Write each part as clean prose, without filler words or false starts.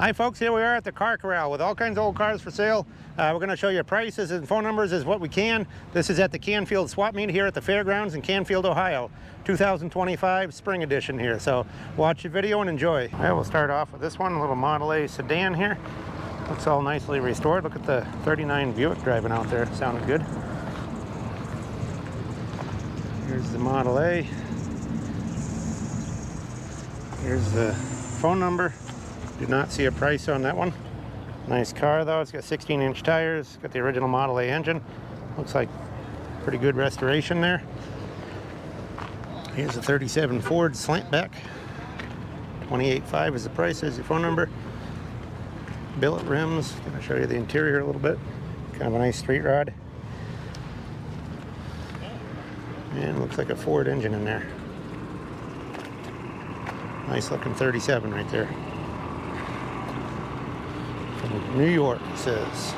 Hi folks, here we are at the car corral with all kinds of old cars for sale. We're going to show you prices and phone numbers as what we can. This is at the Canfield swap meet here at the fairgrounds in Canfield, Ohio. 2025 spring edition here. So watch the video and enjoy. All right, we'll start off with this one, a little Model A sedan here. Looks all nicely restored. Look at the 39 Buick driving out there. Sounded good. Here's the Model A. Here's the phone number. Do not see a price on that one. Nice car though. It's got 16-inch tires. Got the original Model A engine. Looks like pretty good restoration there. Here's a 37 Ford slantback. $28,500 is the price. There's your phone number. Billet rims. Gonna show you the interior a little bit. Kind of a nice street rod. And looks like a Ford engine in there. Nice looking 37 right there. From New York, it says.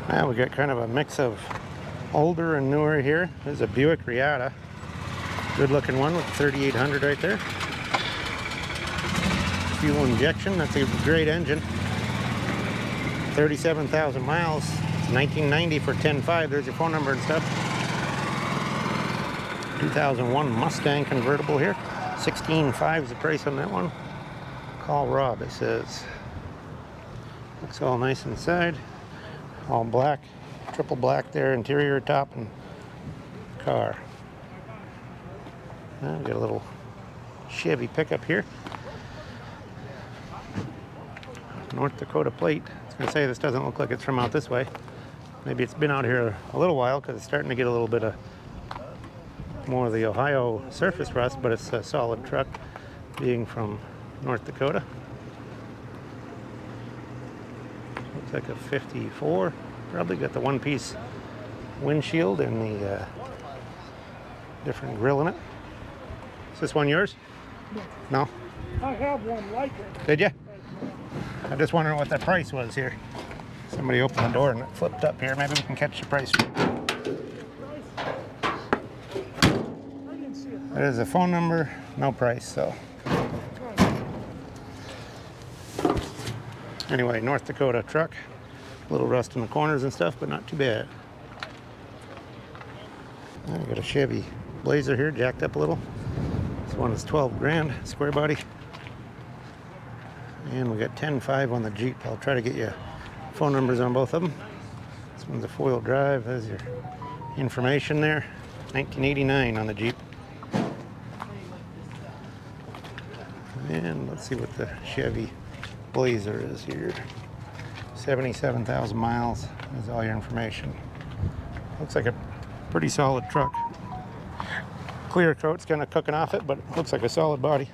Now we got kind of a mix of older and newer here. There's a Buick Riata. Good looking one with 3800 right there. Fuel injection, that's a great engine. 37,000 miles. It's 1990 for 10.5. There's your phone number and stuff. 2001 Mustang convertible here. 16.5 is the price on that one. Call Rob, it says. Looks all nice inside. All black. Triple black there, interior, top, and car. Now we got a little Chevy pickup here. North Dakota plate. I was going to say this doesn't look like it's from out this way. Maybe it's been out here a little while because it's starting to get a little bit of more of the Ohio surface rust, but it's a solid truck being from North Dakota. Looks like a 54. Probably got the one-piece windshield and the different grill in it. Is this one yours? No? I have one like it. Did you? I just wondering what the price was here. Somebody opened the door and it flipped up here. Maybe we can catch the price. There's a phone number, no price, so. Anyway, North Dakota truck. A little rust in the corners and stuff, but not too bad. I got a Chevy Blazer here, jacked up a little. This one is 12 grand, square body. And we got 10.5 on the Jeep. I'll try to get you phone numbers on both of them. This one's a four-wheel drive. There's your information there. 1989 on the Jeep. And let's see what the Chevy Blazer is here. 77,000 miles. There's all your information. Looks like a pretty solid truck. Clear coat's kind of cooking off it, but it looks like a solid body.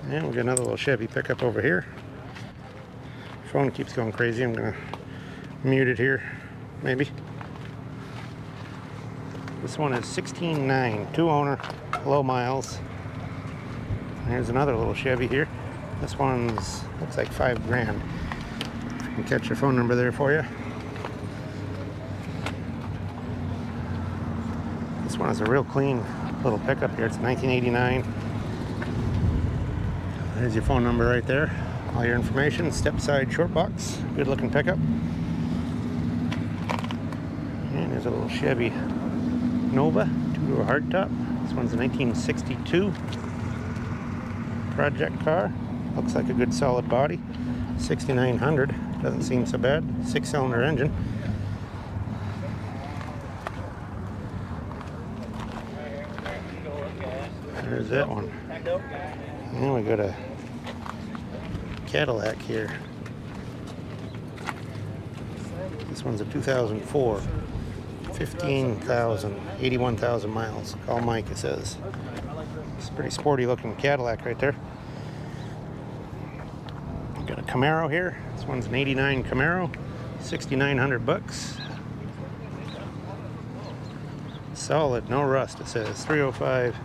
And we got another little Chevy pickup over here. Phone keeps going crazy. I'm gonna mute it here, maybe. This one is 16.9, two owner, low miles. And here's another little Chevy here. This one's looks like 5 grand. I can catch your phone number there for you. This one is a real clean little pickup here. It's 1989. There's your phone number right there. All your information. Step side short box. Good looking pickup. And there's a little Chevy Nova, two-door hardtop. This one's a 1962 project car. Looks like a good solid body. 6,900. Doesn't seem so bad. 6-cylinder engine. There's that one. And we got a Cadillac here. This one's a 2004. 15,000, 81,000 miles. Call Mike, it says. It's a pretty sporty looking Cadillac right there. Got a Camaro here. This one's an 89 Camaro. 6,900 bucks. Solid, no rust, it says. 305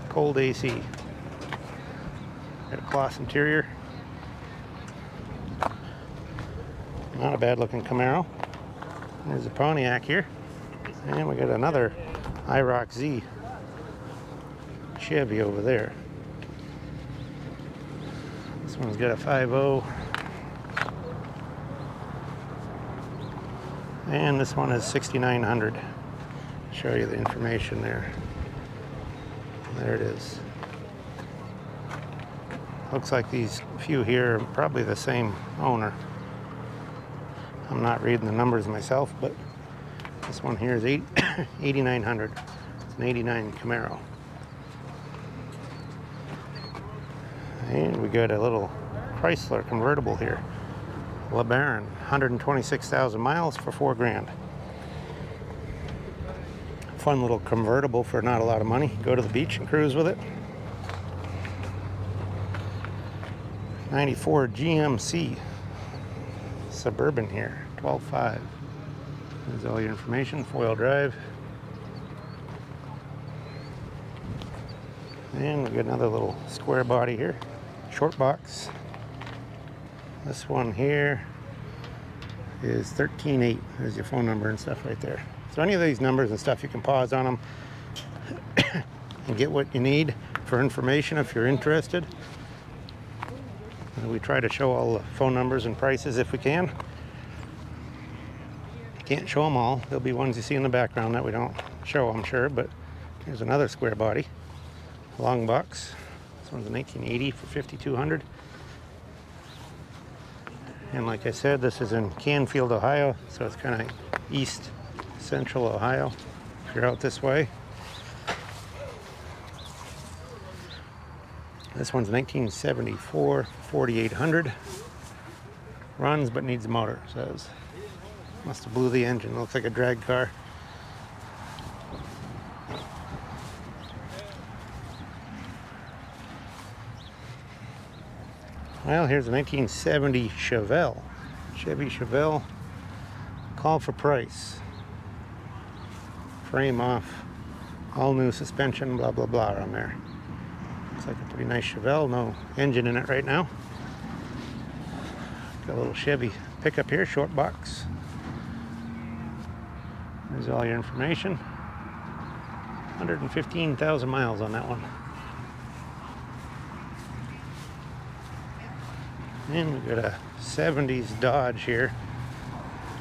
cold AC. Got a cloth interior. Not a bad looking Camaro. There's a Pontiac here. And we got another IROC Z. Chevy over there. This one's got a 5.0. And this one is 6,900. Show you the information there. There it is. Looks like these few here are probably the same owner. I'm not reading the numbers myself, but this one here is 8,900. It's an 89 Camaro. And we got a little Chrysler convertible here. LeBaron, 126,000 miles for $4 grand. Fun little convertible for not a lot of money. Go to the beach and cruise with it. 94 GMC Suburban here, 12.5. There's all your information, four-wheel drive. And we got another little square body here, short box. This one here is 13.8. There's your phone number and stuff right there. So any of these numbers and stuff, you can pause on them and get what you need for information if you're interested. And we try to show all the phone numbers and prices if we can. Can't show them all. There'll be ones you see in the background that we don't show, I'm sure. But here's another square body, long box. This one's a 1980 for 5,200. And like I said, this is in Canfield, Ohio, so it's kind of east central Ohio if you're out this way. This one's 1974, 4,800. Runs but needs a motor, says. Must have blew the engine. Looks like a drag car. Well, here's a 1970 Chevelle. Chevy Chevelle. Call for price. Frame off. All new suspension, blah, blah, blah on there. Looks like a pretty nice Chevelle. No engine in it right now. Got a little Chevy pickup here, short box. There's all your information. 115,000 miles on that one. And we got a 70s Dodge here.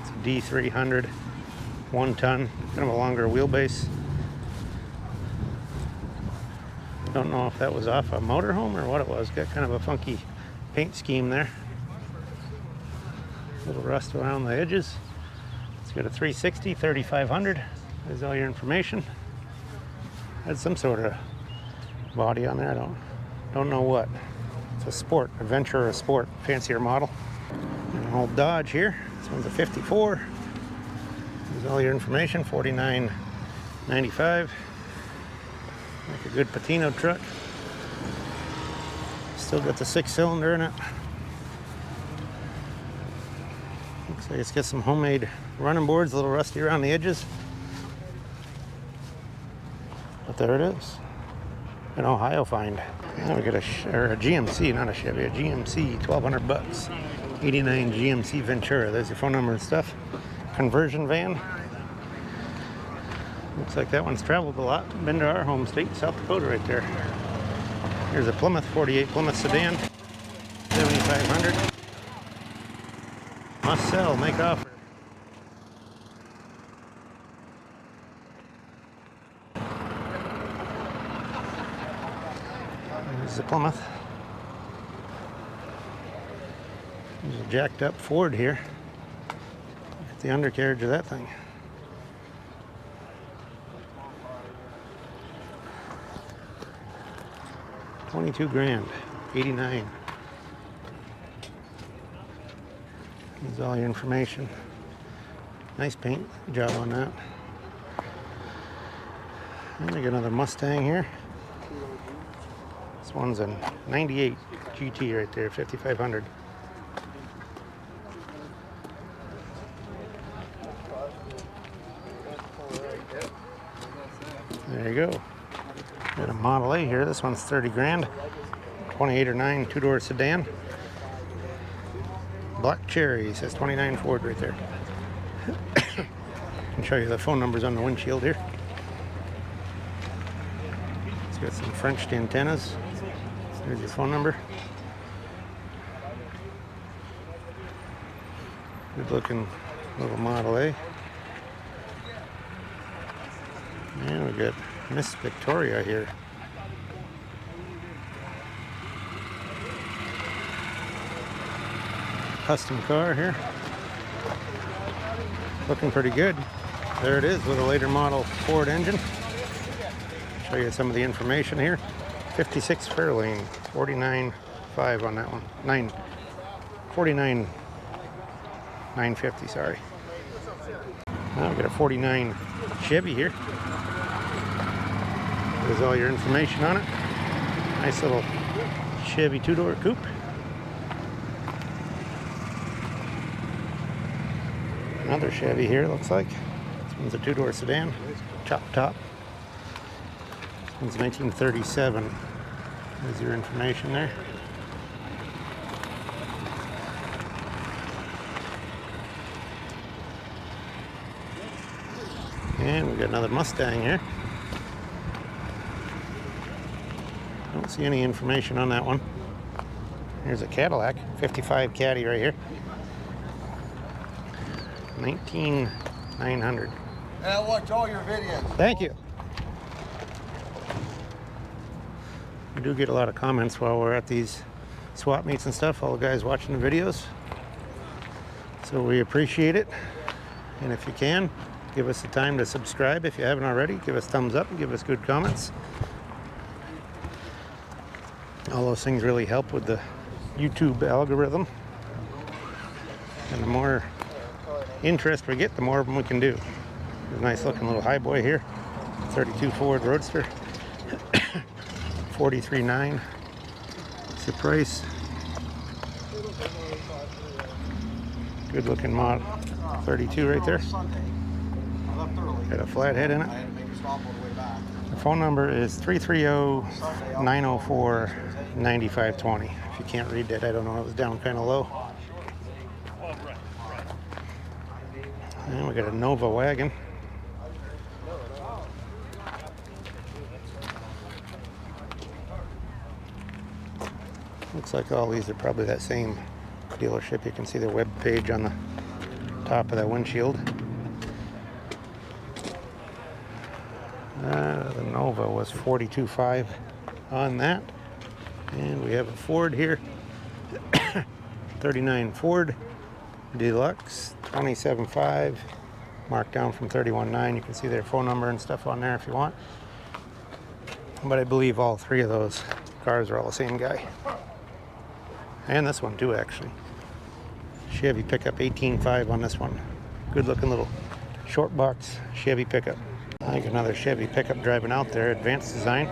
It's a D300, 1 ton, kind of a longer wheelbase. Don't know if that was off a motorhome or what it was. Got kind of a funky paint scheme there. A little rust around the edges. It's got a 360, 3,500. There's all your information. Had some sort of body on there. I don't know what. It's a sport, adventure or a sport, fancier model. And an old Dodge here. This one's a 54. There's all your information, 49.95. Like a good Patino truck. Still got the 6-cylinder in it. Looks like it's got some homemade running boards, a little rusty around the edges. But there it is. An Ohio find. Now we got a GMC, not a Chevy, a GMC, 1,200 bucks. 89 GMC Ventura. There's your phone number and stuff. Conversion van. Looks like that one's traveled a lot. Been to our home state, South Dakota, right there. Here's a Plymouth 48 Plymouth sedan, 7,500. Must sell, make offer. There's the Plymouth. There's a jacked up Ford here. Look at the undercarriage of that thing. $22 grand, 89. There's all your information. Nice paint job on that. And we got another Mustang here. This one's a 98 GT right there, 5,500. There you go. Got a Model A here. This one's 30 grand. 28 or 9 two-door sedan. Black Cherry, says 29 Ford right there. I can show you the phone numbers on the windshield here. This got some French antennas. There's your phone number. Good looking little Model A. And we got Miss Victoria here. Custom car here. Looking pretty good. There it is with a later model Ford engine. Show you some of the information here. 56 Fairlane, 49.5 on that one. 49,950, sorry. Now we got a 49 Chevy here. There's all your information on it. Nice little Chevy two-door coupe. Another Chevy here, looks like. This one's a two-door sedan, chop top. This one's 1937. There's your information there. And we got another Mustang here. Don't see any information on that one. Here's a Cadillac, 55 Caddy right here. 19,900. And I watch all your videos. Thank you. We do get a lot of comments while we're at these swap meets and stuff, all the guys watching the videos. So we appreciate it. And if you can, give us the time to subscribe if you haven't already. Give us thumbs up and give us good comments. All those things really help with the YouTube algorithm. And the more interest we get, the more of them we can do. There's a nice looking little highboy here. 32 Ford Roadster. 43.9. It's the price. Good looking mod. 32 right there. Got a flat head in it. The phone number is 330-904-9520. If you can't read that, I don't know, it was down kind of low. And we got a Nova wagon. Looks like all these are probably that same dealership. You can see their web page on the top of that windshield. The Nova was 42.5 on that. And we have a Ford here. 39 Ford Deluxe, 27.5, marked down from 31.9. You can see their phone number and stuff on there if you want. But I believe all three of those cars are all the same guy. And this one too, actually. Chevy pickup, 18.5 on this one. Good looking little short box Chevy pickup. I think another Chevy pickup driving out there, advanced design.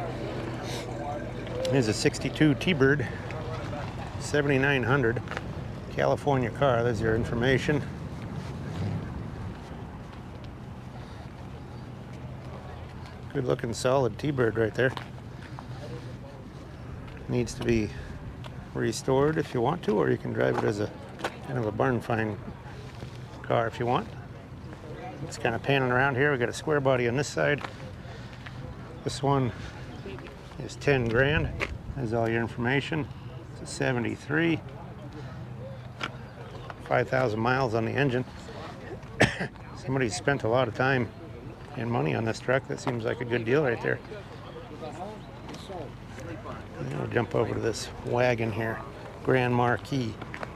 Here's a 62 T-Bird, 7,900. California car. There's your information. Good looking solid T-Bird right there. Needs to be restored if you want to, or you can drive it as a kind of a barn find car if you want. It's kind of panning around here. We got a square body on this side. This one is 10 grand. There's all your information. It's a 73. 5,000 miles on the engine. Somebody spent a lot of time and money on this truck. That seems like a good deal right there. And we'll jump over to this wagon here. Grand Marquis.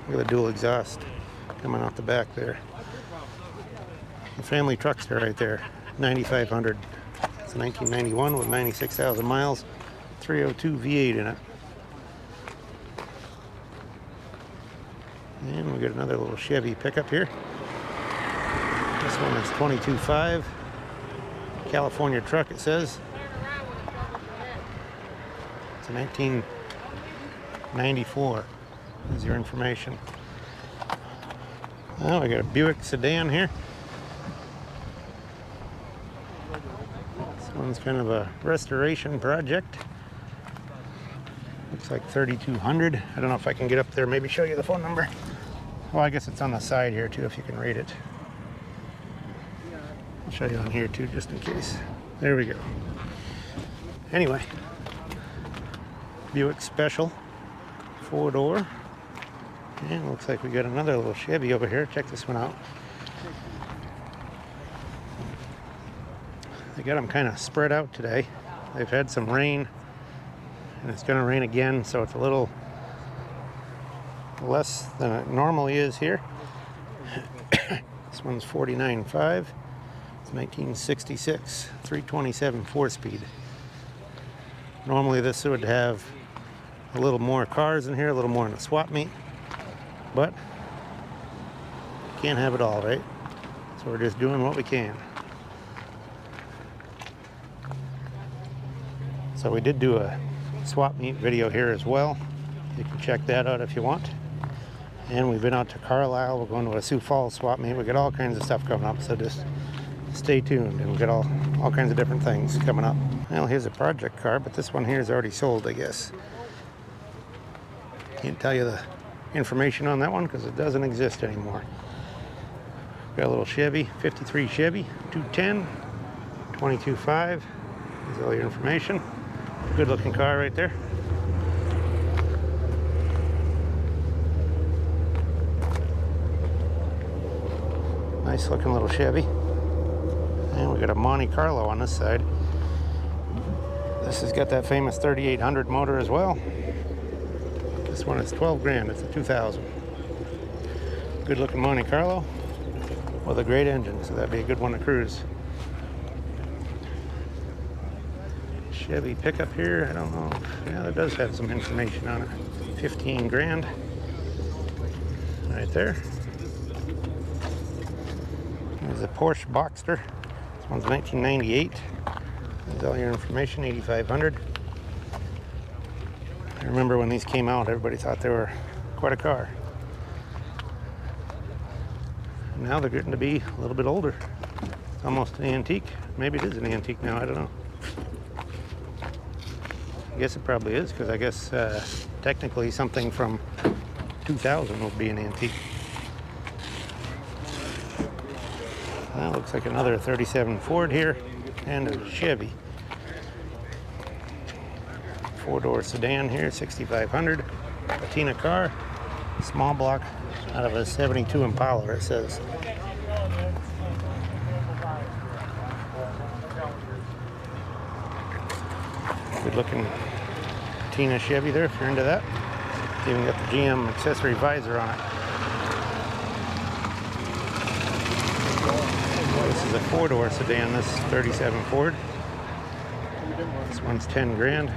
Look at the dual exhaust coming out the back there. The family truckster right there. 9,500. It's a 1991 with 96,000 miles. 302 V8 in it. And we got another little Chevy pickup here. This one is 22.5. California truck, it says. It's a 1994. There's your information. Oh, we got a Buick sedan here. This one's kind of a restoration project. Looks like 3,200. I don't know if I can get up there, maybe show you the phone number. Well, I guess it's on the side here too, if you can read it. I'll show you on here too, just in case. There we go. Anyway, Buick Special 4-door. And looks like we got another little Chevy over here. Check this one out. They got them kind of spread out today. They've had some rain, and it's going to rain again, so it's a little less than it normally is here. This one's 49.5. It's 1966, 327 4-speed. Normally this would have a little more cars in here, a little more in the swap meet, but can't have it all, right? So we're just doing what we can. So we did do a swap meet video here as well. You can check that out if you want. And we've been out to Carlisle. We're going to a Sioux Falls swap meet. We got all kinds of stuff coming up, so just stay tuned, and we've got all kinds of different things coming up. Well, here's a project car, but this one here is already sold, I guess. Can't tell you the information on that one because it doesn't exist anymore. Got a little Chevy, 53 Chevy, 210, 22.5. There's all your information. Good looking car right there. Nice looking little Chevy. And we got a Monte Carlo on this side. This has got that famous 3800 motor as well. This one is 12 grand. It's a 2000. Good looking Monte Carlo with a great engine, so that'd be a good one to cruise. Chevy pickup here, I don't know. Yeah, that does have some information on it. 15 grand. Right there. There's a Porsche Boxster. This one's 1998. There's all your information, 8500. I remember when these came out, everybody thought they were quite a car. Now they're getting to be a little bit older. It's almost an antique. Maybe it is an antique now, I don't know. I guess it probably is, because I guess technically something from 2000 would be an antique. That looks like another 37 Ford here, and a Chevy. 4-door sedan here, 6500. Patina car, small block out of a 72 Impala, it says. Good looking Patina Chevy there if you're into that. Even got the GM accessory visor on it. This is a 4-door sedan, this 37 Ford. This one's 10 grand.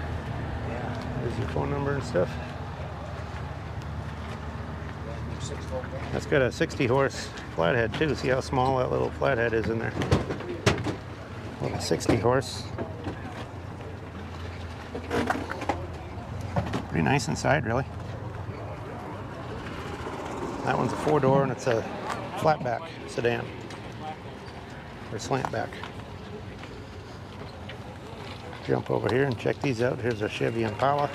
There's your phone number and stuff. That's got a 60 horse flathead too. See how small that little flathead is in there. Little 60 horse. Pretty nice inside, really. That one's a 4-door and it's a flatback sedan. Or slant back. Jump over here and check these out. Here's a Chevy Impala.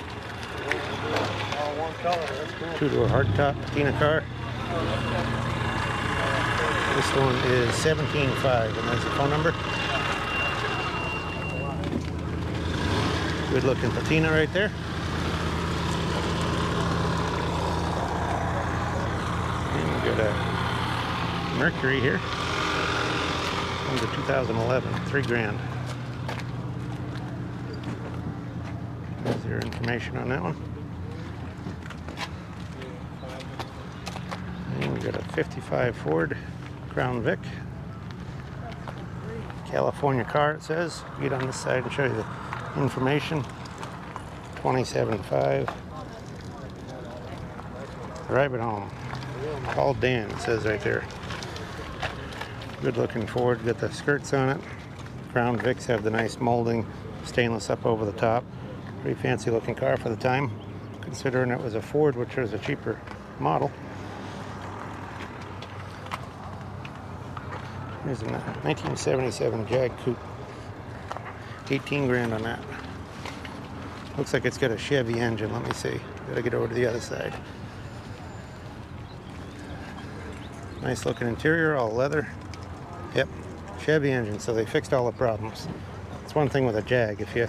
2-door hardtop Patina car. This one is 17.5, and there's the phone number. Good looking Patina right there. And we got a Mercury here. This one's a 2011, 3 grand. There's your information on that one. And we got a 55 Ford Crown Vic. California car, it says. Get on this side and show you the information. 27.5. Drive it home. Call Dan, it says right there. Good looking Ford. Got the skirts on it. Crown Vics have the nice molding, stainless up over the top. Pretty fancy looking car for the time, considering it was a Ford, which was a cheaper model. Here's a 1977 Jag Coupe. 18 grand on that. Looks like it's got a Chevy engine. Let me see. Gotta get over to the other side. Nice looking interior, all leather. Yep, Chevy engine, so they fixed all the problems. It's one thing with a Jag. If you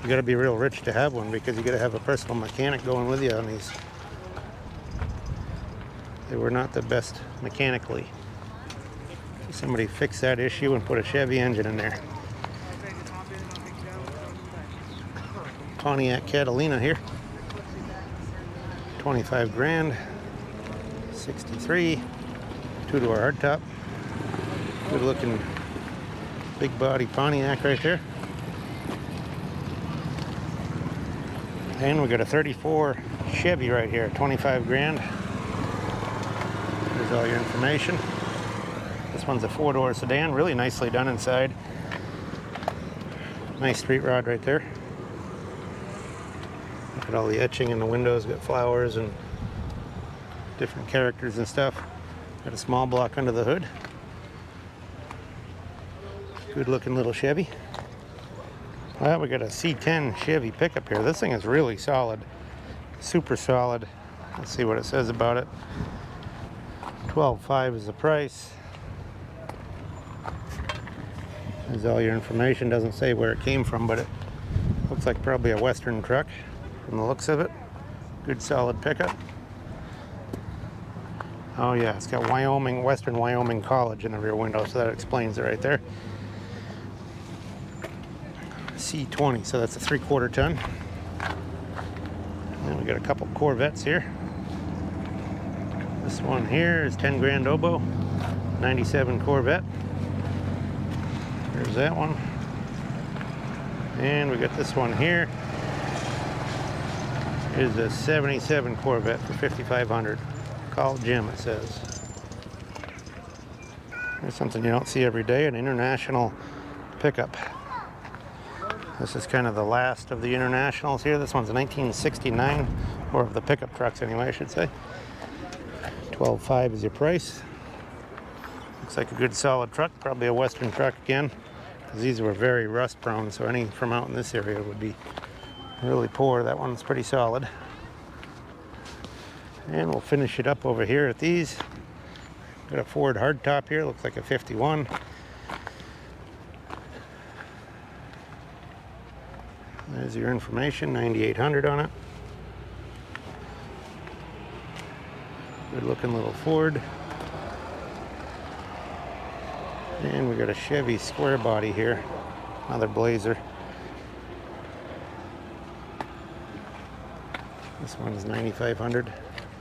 You got to be real rich to have one because you got to have a personal mechanic going with you on these. They were not the best mechanically. Somebody fixed that issue and put a Chevy engine in there. Pontiac Catalina here. 25 grand. 63. Two-door hardtop. Good looking big body Pontiac right there. And we got a 34 Chevy right here, 25 grand. There's all your information. This one's a four-door sedan, really nicely done inside. Nice street rod right there. Look at all the etching in the windows, got flowers and different characters and stuff. Got a small block under the hood. Good looking little Chevy. Well, we got a C10 Chevy pickup here. This thing is really solid, super solid. Let's see what it says about it. 12.5 is the price. There's all your information. Doesn't say where it came from, but it looks like probably a Western truck from the looks of it. Good solid pickup. Oh yeah, it's got Wyoming, Western Wyoming College in the rear window, so that explains it right there. C20, so that's a 3/4 ton. And we got a couple Corvettes here. This one here is 10 grand oboe, 97 Corvette. There's that one. And we got this one here. It is a 77 Corvette for 5,500. Call Jim, it says. There's something you don't see every day, an international pickup. This is kind of the last of the Internationals here. This one's a 1969, or of the pickup trucks anyway, I should say. 12.5 is your price. Looks like a good solid truck, probably a Western truck again, because these were very rust prone, so any from out in this area would be really poor. That one's pretty solid. And we'll finish it up over here at these. Got a Ford hardtop here, looks like a 51. There's your information, 9,800 on it. Good looking little Ford. And we got a Chevy square body here, another Blazer. This one's 9,500,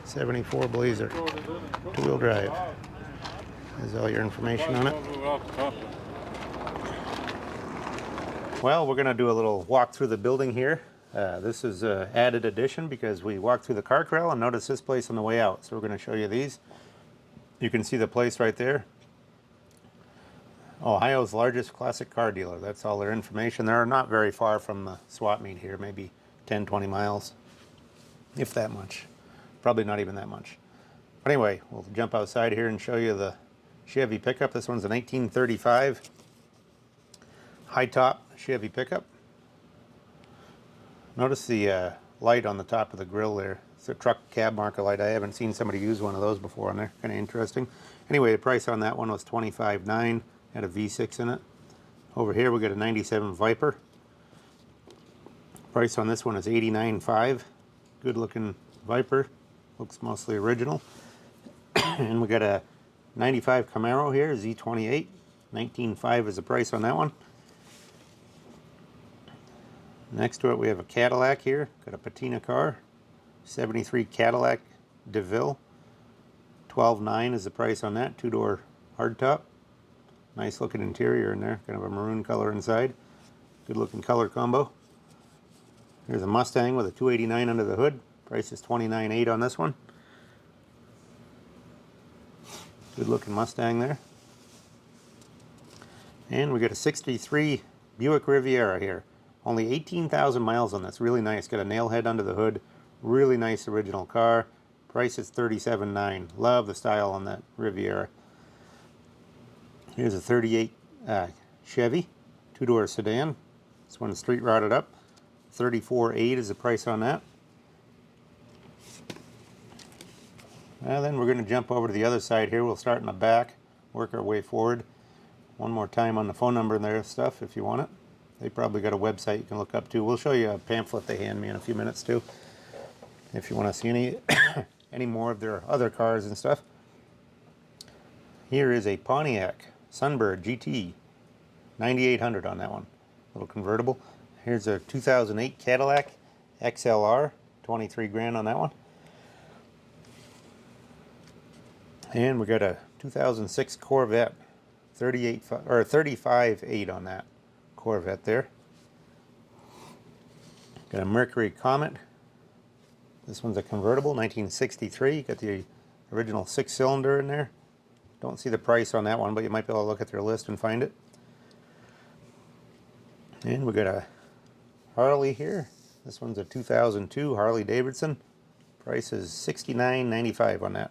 74 Blazer, two-wheel drive. There's all your information on it. Well, we're gonna do a little walk through the building here. This is an added addition because we walked through the car corral and noticed this place on the way out. So we're gonna show you these. You can see the place right there. Ohio's largest classic car dealer. That's all their information. They're not very far from the swap meet here, maybe 10, 20 miles, if that much. Probably not even that much. But anyway, we'll jump outside here and show you the Chevy pickup. This one's a 1935 high top Chevy pickup. Notice the light on the top of the grill there. It's a truck cab marker light. I haven't seen somebody use one of those before on there. Kind of interesting. Anyway, the price on that one was $25,900. Had a V6 in it. Over here we got a 97 Viper. Price on this one is $89,500. Good looking Viper. Looks mostly original. And we got a 95 Camaro here, Z28. $19,500 is the price on that one. Next to it we have a Cadillac here. Got a patina car. 73 Cadillac DeVille. $12,900 is the price on that. Two-door hardtop. Nice looking interior in there. Kind of a maroon color inside. Good looking color combo. Here's a Mustang with a 289 under the hood. Price is $29,800 on this one. Good looking Mustang there. And we got a 63 Buick Riviera here. Only 18,000 miles on this. Really nice. Got a nail head under the hood. Really nice original car. Price is $37,900. Love the style on that Riviera. Here's a 38 Chevy. Two-door sedan. This one is street rotted up. $34,800 is the price on that. Well, then we're going to jump over to the other side here. We'll start in the back, work our way forward. One more time on the phone number and their stuff if you want it. They probably got a website you can look up too. We'll show you a pamphlet they hand me in a few minutes too, if you want to see any any more of their other cars and stuff. Here is a Pontiac Sunbird GT, 9800 on that one, little convertible. Here's a 2008 Cadillac XLR, 23 grand on that one. And we got a 2006 Corvette, 35.8 on that Corvette there. Got a Mercury Comet. This one's a convertible, 1963. Got the original 6-cylinder in there. Don't see the price on that one, but you might be able to look at their list and find it. And we got a Harley here. This one's a 2002 Harley Davidson. Price is $69.95 on that.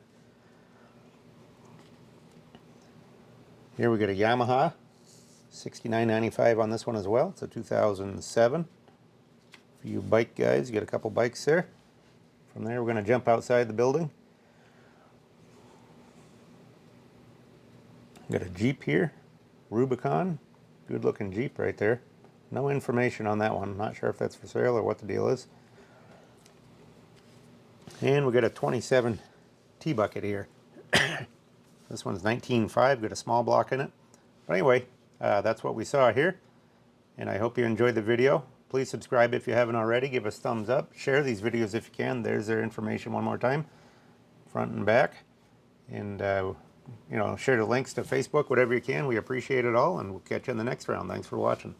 Here we got a Yamaha, $69.95 on this one as well. It's a 2007. For you bike guys, you got a couple bikes there. From there, we're going to jump outside the building. Got a Jeep here, Rubicon. Good looking Jeep right there. No information on that one. Not sure if that's for sale or what the deal is. And we got a 27 T-Bucket here. This one's 19.5, got a small block in it. But anyway, that's what we saw here. And I hope you enjoyed the video. Please subscribe if you haven't already. Give us thumbs up. Share these videos if you can. There's their information one more time, front and back. And, you know, share the links to Facebook, whatever you can. We appreciate it all, and we'll catch you in the next round. Thanks for watching.